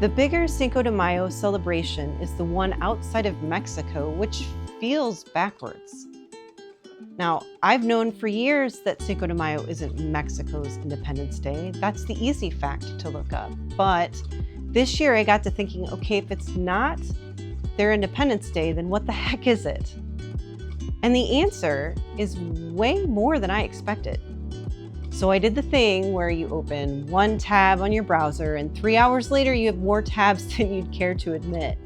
The bigger Cinco de Mayo celebration is the one outside of Mexico, which feels backwards. Now, I've known for years that Cinco de Mayo isn't Mexico's Independence Day. That's the easy fact to look up. But this year I got to thinking, okay, if it's not their Independence Day, then what the heck is it? And the answer is way more than I expected. So I did the thing where you open one tab on your browser and 3 hours later you have more tabs than you'd care to admit.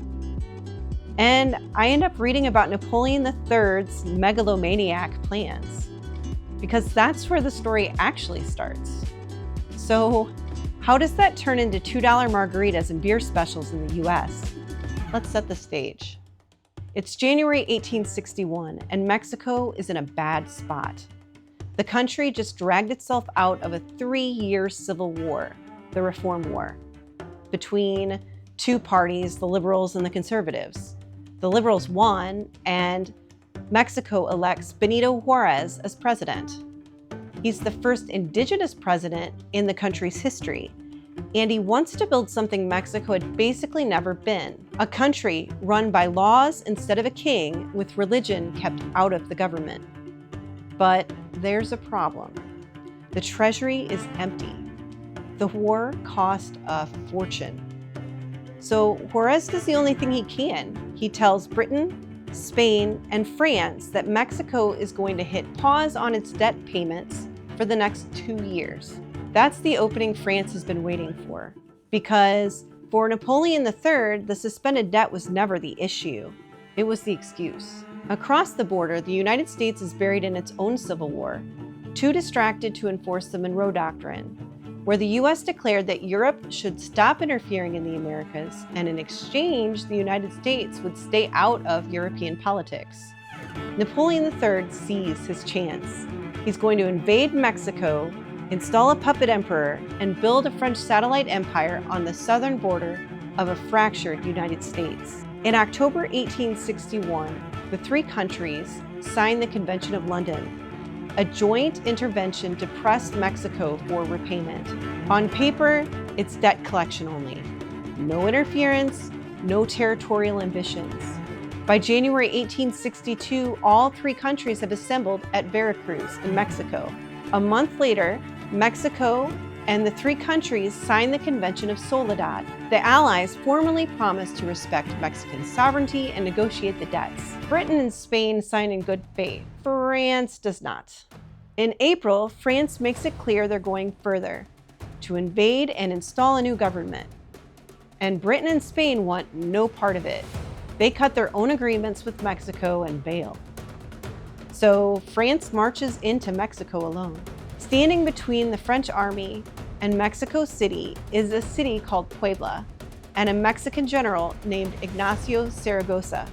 And I end up reading about Napoleon III's megalomaniac plans, because that's where the story actually starts. So how does that turn into $2 margaritas and beer specials in the US? Let's set the stage. It's January 1861, and Mexico is in a bad spot. The country just dragged itself out of a 3-year civil war, the Reform War, between two parties, the liberals and the conservatives. The liberals won, and Mexico elects Benito Juarez as president. He's the first indigenous president in the country's history, and he wants to build something Mexico had basically never been, a country run by laws instead of a king, with religion kept out of the government. But there's a problem. The treasury is empty. The war cost a fortune. So Juarez does the only thing he can. He tells Britain, Spain, and France that Mexico is going to hit pause on its debt payments for the next 2 years. That's the opening France has been waiting for, because for Napoleon III, the suspended debt was never the issue. It was the excuse. Across the border, the United States is buried in its own civil war, too distracted to enforce the Monroe Doctrine, where the US declared that Europe should stop interfering in the Americas, and in exchange, the United States would stay out of European politics. Napoleon III sees his chance. He's going to invade Mexico, install a puppet emperor, and build a French satellite empire on the southern border of a fractured United States. In October 1861, the three countries signed the Convention of London, a joint intervention to press Mexico for repayment. On paper, it's debt collection only. No interference, no territorial ambitions. By January 1862, all three countries have assembled at Veracruz in Mexico. A month later, Mexico and the three countries signed the Convention of Soledad. The Allies formally promised to respect Mexican sovereignty and negotiate the debts. Britain and Spain sign in good faith. France does not. In April, France makes it clear they're going further, to invade and install a new government. And Britain and Spain want no part of it. They cut their own agreements with Mexico and bail. So France marches into Mexico alone. Standing between the French army and Mexico City is a city called Puebla and a Mexican general named Ignacio Zaragoza.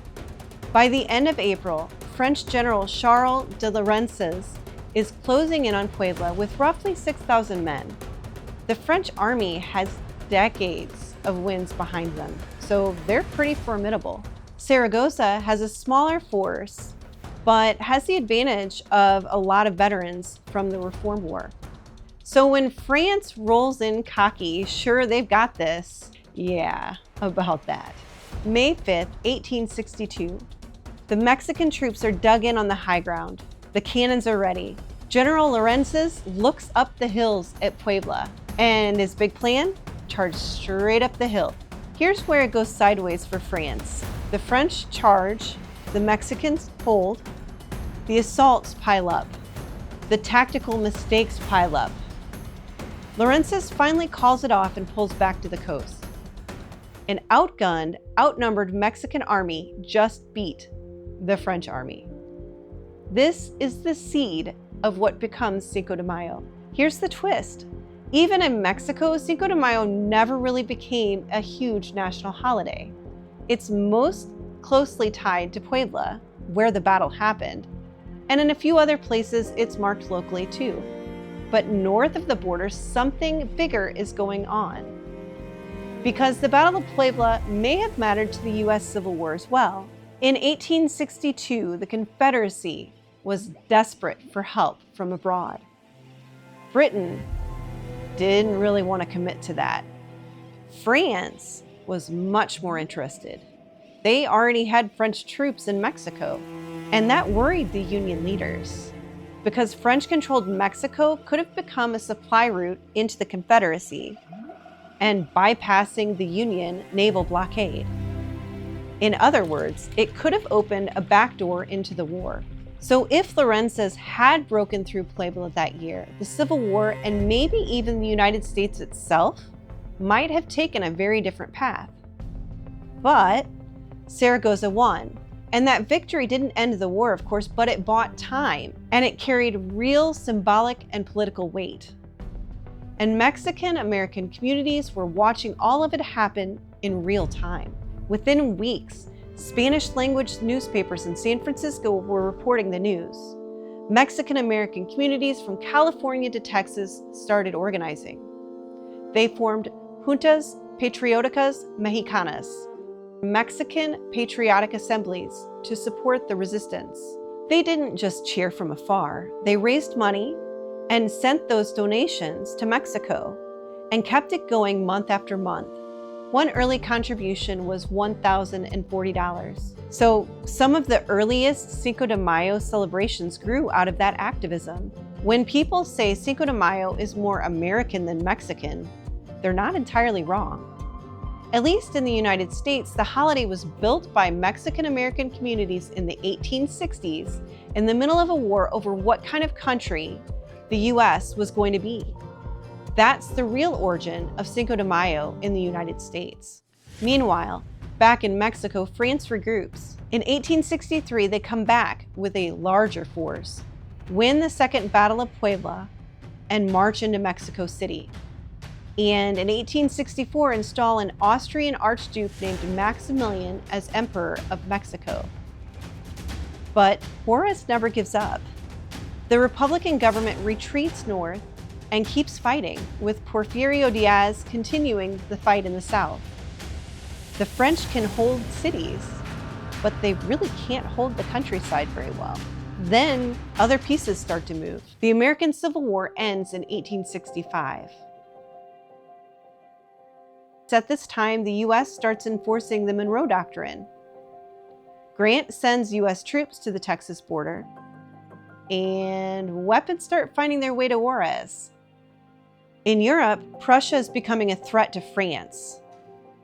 By the end of April, French General Charles de Lorenzes is closing in on Puebla with roughly 6,000 men. The French army has decades of wins behind them, so they're pretty formidable. Zaragoza has a smaller force, but has the advantage of a lot of veterans from the Reform War. So when France rolls in cocky, sure they've got this, yeah, about that. May 5th, 1862, the Mexican troops are dug in on the high ground. The cannons are ready. General Lorenzes looks up the hills at Puebla, and his big plan? Charge straight up the hill. Here's where it goes sideways for France. The French charge, the Mexicans hold, the assaults pile up, the tactical mistakes pile up. Lorenzes finally calls it off and pulls back to the coast. An outgunned, outnumbered Mexican army just beat the French army. This is the seed of what becomes Cinco de Mayo. Here's the twist. Even in Mexico, Cinco de Mayo never really became a huge national holiday. It's most closely tied to Puebla, where the battle happened, and in a few other places it's marked locally too. But north of the border, something bigger is going on. Because the Battle of Puebla may have mattered to the US Civil War as well. In 1862, the Confederacy was desperate for help from abroad. Britain didn't really want to commit to that. France was much more interested. They already had French troops in Mexico, and that worried the Union leaders, because French-controlled Mexico could have become a supply route into the Confederacy and bypassing the Union naval blockade. In other words, it could have opened a backdoor into the war. So if Lorenzas had broken through Puebla that year, the Civil War and maybe even the United States itself might have taken a very different path. But Zaragoza won, and that victory didn't end the war, of course, but it bought time, and it carried real symbolic and political weight. And Mexican-American communities were watching all of it happen in real time. Within weeks, Spanish-language newspapers in San Francisco were reporting the news. Mexican-American communities from California to Texas started organizing. They formed Juntas Patrióticas Mexicanas, Mexican patriotic assemblies, to support the resistance. They didn't just cheer from afar. They raised money and sent those donations to Mexico and kept it going month after month. One early contribution was $1,040. So some of the earliest Cinco de Mayo celebrations grew out of that activism. When people say Cinco de Mayo is more American than Mexican, they're not entirely wrong. At least in the United States, the holiday was built by Mexican-American communities in the 1860s in the middle of a war over what kind of country the US was going to be. That's the real origin of Cinco de Mayo in the United States. Meanwhile, back in Mexico, France regroups. In 1863, they come back with a larger force, win the Second Battle of Puebla, and march into Mexico City. And in 1864, install an Austrian archduke named Maximilian as Emperor of Mexico. But Juarez never gives up. The Republican government retreats north and keeps fighting, with Porfirio Diaz continuing the fight in the south. The French can hold cities, but they really can't hold the countryside very well. Then other pieces start to move. The American Civil War ends in 1865. At this time, the U.S. starts enforcing the Monroe Doctrine. Grant sends U.S. troops to the Texas border, and weapons start finding their way to Juarez. In Europe, Prussia is becoming a threat to France.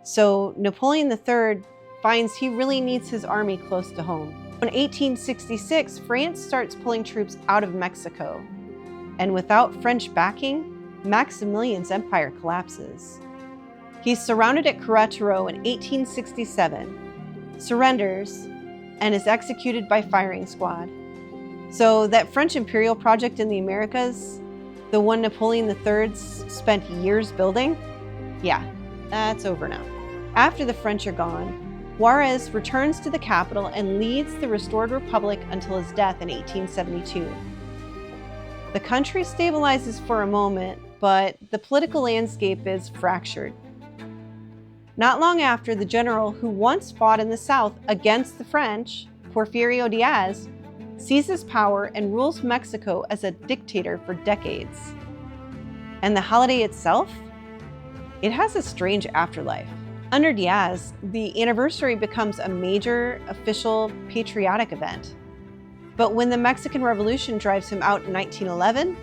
So Napoleon III finds he really needs his army close to home. In 1866, France starts pulling troops out of Mexico. And without French backing, Maximilian's empire collapses. He's surrounded at Querétaro in 1867, surrenders, and is executed by firing squad. So that French imperial project in the Americas, the one Napoleon III spent years building, yeah, that's over now. After the French are gone, Juarez returns to the capital and leads the restored republic until his death in 1872. The country stabilizes for a moment, but the political landscape is fractured. Not long after, the general who once fought in the South against the French, Porfirio Diaz, seizes power and rules Mexico as a dictator for decades. And the holiday itself? It has a strange afterlife. Under Diaz, the anniversary becomes a major official patriotic event. But when the Mexican Revolution drives him out in 1911,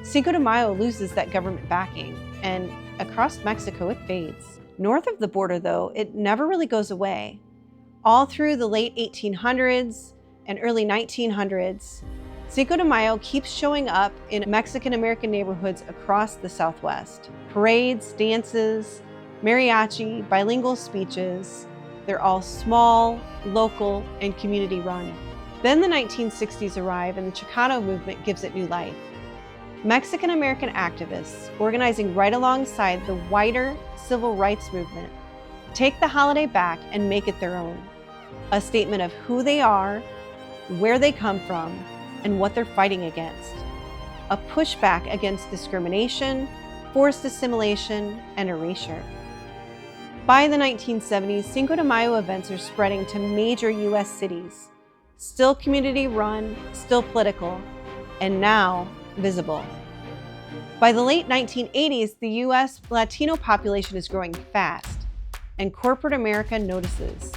Cinco de Mayo loses that government backing, and across Mexico it fades. North of the border, though, it never really goes away. All through the late 1800s and early 1900s, Cinco de Mayo keeps showing up in Mexican-American neighborhoods across the Southwest. Parades, dances, mariachi, bilingual speeches, they're all small, local, and community-run. Then the 1960s arrive and the Chicano Movement gives it new life. Mexican-American activists, organizing right alongside the wider civil rights movement, take the holiday back and make it their own. A statement of who they are, where they come from, and what they're fighting against. A pushback against discrimination, forced assimilation, and erasure. By the 1970s, Cinco de Mayo events are spreading to major US cities. Still community-run, still political, and now visible. By the late 1980s, the US Latino population is growing fast. and corporate America notices.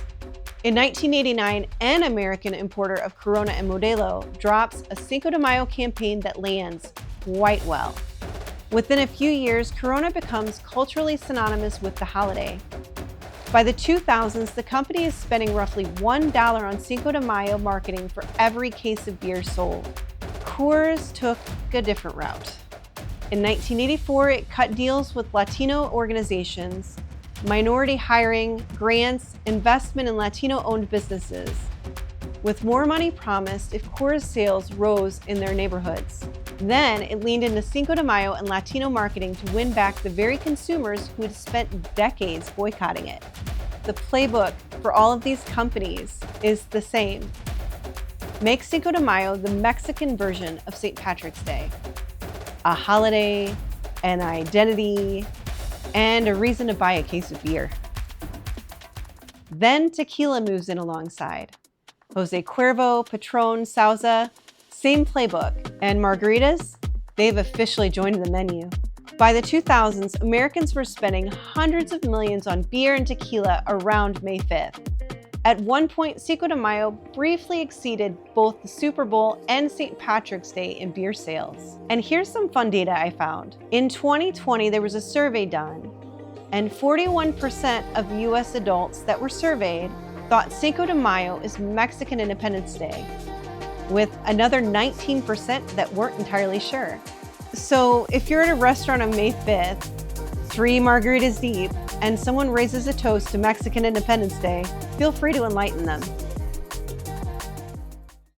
In 1989, an American importer of Corona and Modelo drops a Cinco de Mayo campaign that lands quite well. Within a few years, Corona becomes culturally synonymous with the holiday. By the 2000s, the company is spending roughly $1 on Cinco de Mayo marketing for every case of beer sold. Coors took a different route. In 1984, it cut deals with Latino organizations, minority hiring, grants, investment in Latino-owned businesses, with more money promised if Coors sales rose in their neighborhoods. Then it leaned into Cinco de Mayo and Latino marketing to win back the very consumers who had spent decades boycotting it. The playbook for all of these companies is the same. Make Cinco de Mayo the Mexican version of St. Patrick's Day. A holiday, an identity, and a reason to buy a case of beer. Then tequila moves in alongside. Jose Cuervo, Patron, Sauza, same playbook. And margaritas, they've officially joined the menu. By the 2000s, Americans were spending hundreds of millions on beer and tequila around May 5th. At one point, Cinco de Mayo briefly exceeded both the Super Bowl and St. Patrick's Day in beer sales. And here's some fun data I found. In 2020, there was a survey done, and 41% of US adults that were surveyed thought Cinco de Mayo is Mexican Independence Day, with another 19% that weren't entirely sure. So if you're at a restaurant on May 5th, 3 margaritas deep, and someone raises a toast to Mexican Independence Day, feel free to enlighten them.